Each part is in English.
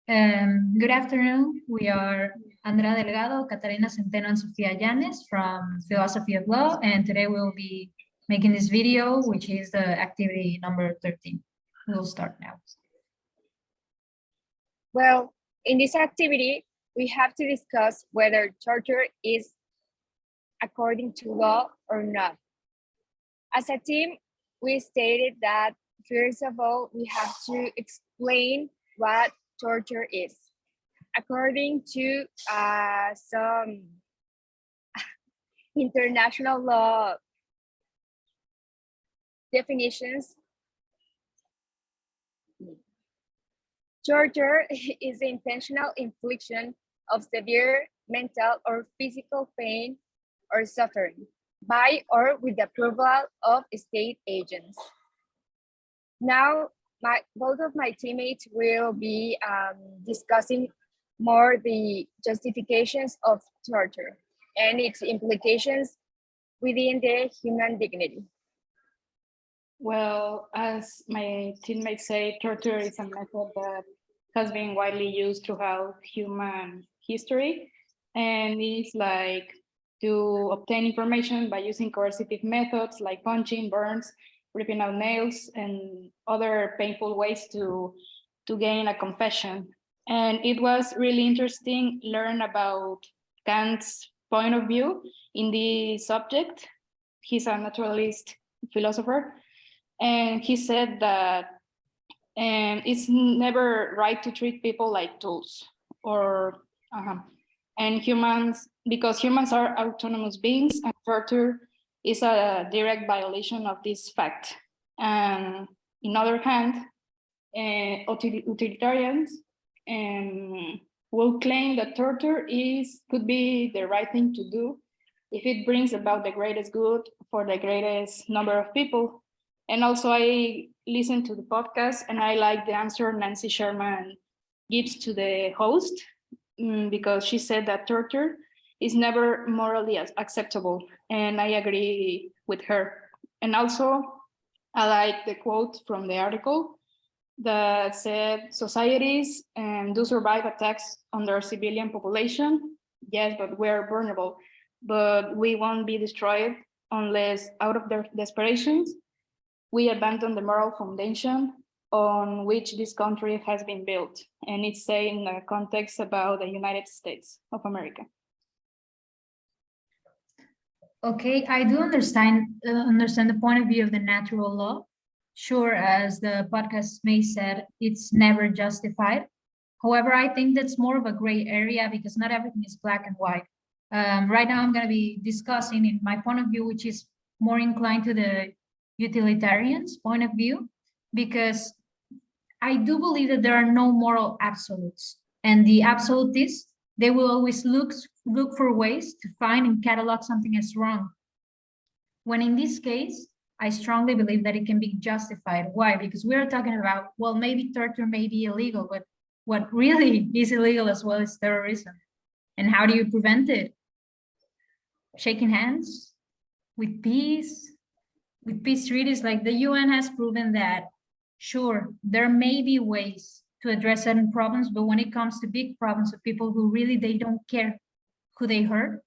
Good afternoon. We are Andrea Delgado, Catarina Centeno, and Sofia Llanes from Philosophy of Law, and today we'll be making this video, which is the activity number 13. We'll start now. Well, in this activity, we have to discuss whether torture is according to law or not. As a team, we stated that first of all, we have to explain what torture is. According to some international law definitions, torture is the intentional infliction of severe mental or physical pain or suffering by or with the approval of state agents. Now, both of my teammates will be discussing more the justifications of torture and its implications within the human dignity. Well, as my teammates say, torture is a method that has been widely used throughout human history, and it's like to obtain information by using coercive methods like punching, burns, ripping out nails, and other painful ways to gain a confession. And it was really interesting learn about Kant's point of view in the subject. He's a naturalist philosopher, and he said that it's never right to treat people like tools or and humans, because humans are autonomous beings, and torture is a direct violation of this fact. And in other hand, utilitarians will claim that torture could be the right thing to do if it brings about the greatest good for the greatest number of people. And also I listened to the podcast and I like the answer Nancy Sherman gives to the host, because she said that torture is never morally acceptable. And I agree with her. And also I like the quote from the article that said, societies do survive attacks on their civilian population. Yes, but we're vulnerable, but we won't be destroyed unless out of their desperations, we abandon the moral foundation on which this country has been built. And it's saying in a context about the United States of America. Okay, I do understand the point of view of the natural law. Sure, as the podcast may said, it's never justified. However, I think that's more of a gray area because not everything is black and white. Right now, I'm going to be discussing in my point of view, which is more inclined to the utilitarian's point of view, because I do believe that there are no moral absolutes, and the absolutists, they will always look for ways to find and catalog something as wrong. When in this case, I strongly believe that it can be justified. Why? Because we are talking about, well, maybe torture may be illegal, but what really is illegal as well is terrorism. And how do you prevent it? Shaking hands with peace treaties. Like the UN has proven that, sure, there may be ways to address certain problems, but when it comes to big problems of people who really, they don't care who they hurt,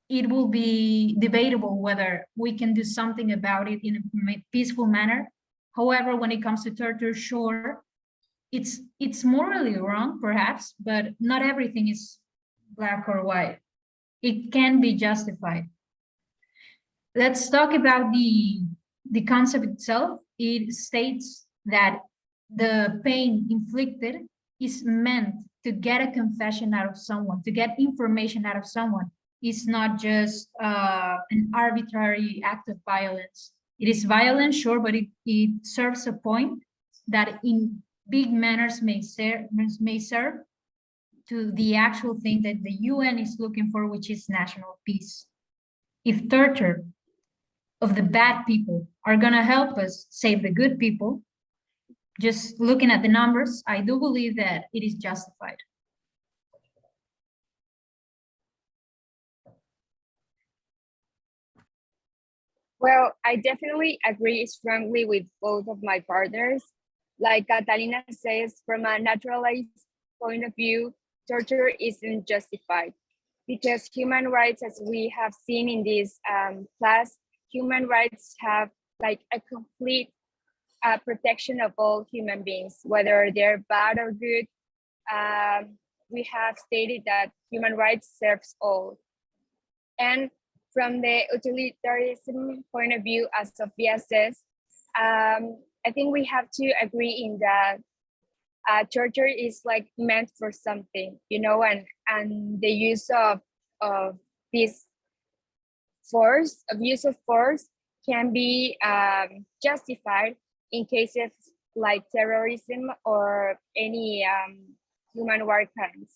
it will be debatable whether we can do something about it in a peaceful manner. However, when it comes to torture, sure, it's morally wrong, perhaps, but not everything is black or white. It can be justified. Let's talk about the concept itself. It states that the pain inflicted is meant to get a confession out of someone, to get information out of someone. It's not just an arbitrary act of violence. It is violent, sure, but it serves a point that in big manners may serve to the actual thing that the UN is looking for, which is national peace. If torture of the bad people are going to help us save the good people, just looking at the numbers, I do believe that it is justified. Well, I definitely agree strongly with both of my partners. Like Catalina says, from a naturalist point of view, torture isn't justified because human rights, as we have seen in this class, human rights have like a complete protection of all human beings, whether they're bad or good. We have stated that human rights serves all. And from the utilitarianism point of view, as Sophia says, I think we have to agree in that torture is like meant for something, you know, and the use of this force, abuse of force, can be justified in cases like terrorism or any human rights crimes.